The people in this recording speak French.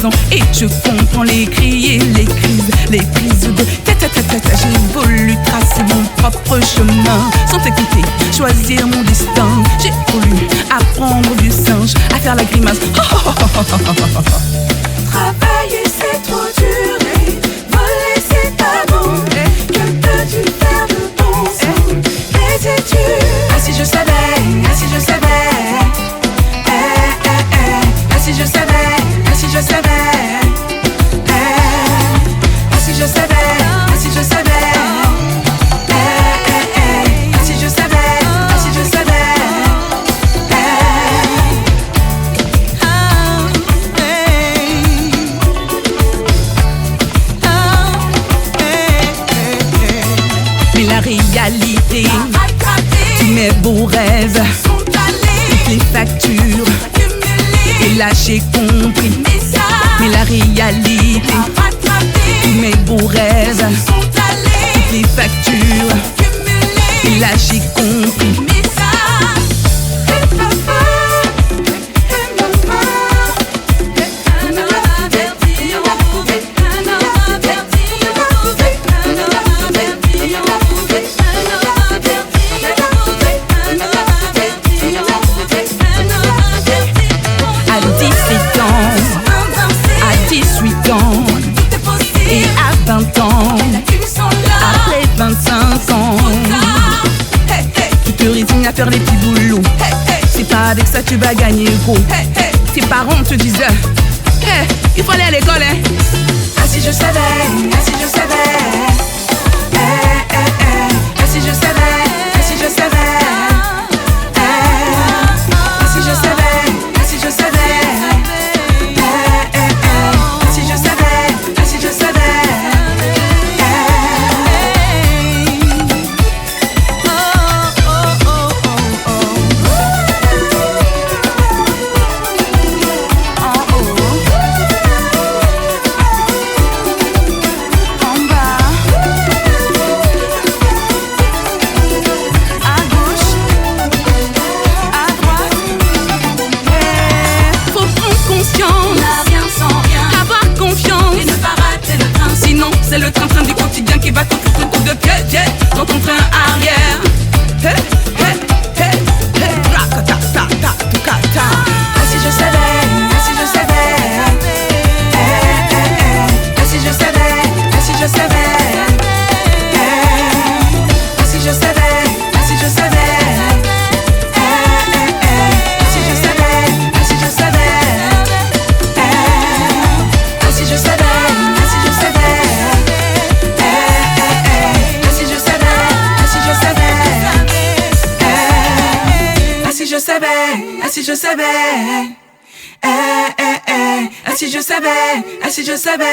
maison et je comprends les cris et les crises de ta. J'ai voulu tracer mon propre chemin sans t'écouter, choisir mon destin. J'ai voulu apprendre du singe à faire la grimace. Travailler c'est trop dur et voler c'est pas bon. Que peux-tu faire de bon sans les études? Ah si je savais, ah si je savais. Si je savais, si je savais, si je savais, si je savais, si je savais, si je savais, mais la réalité, tous mes beaux rêves, toutes les factures. Et là j'ai compris, mais la réalité, tous mes beaux rêves, toutes les factures. Et là j'ai compris. À 18 ans et à 20 ans, après 25 ans, tu te résignes à faire les petits boulots. C'est pas avec ça que tu vas gagner gros. Tes parents te disent il faut aller à l'école hein. Ah si je savais, ah si je savais, ah si je savais, ah si je savais. C'est le train-train du quotidien qui va te foutre un coup de pied dans ton train arrière. Ah si je savais, ah si je savais, ah si je savais, ah si je savais, ah si je savais, ah si je savais, ah si je savais, ah si je savais, ah si je savais. Si je savais, ah si je savais, ah si je savais, ah si je savais.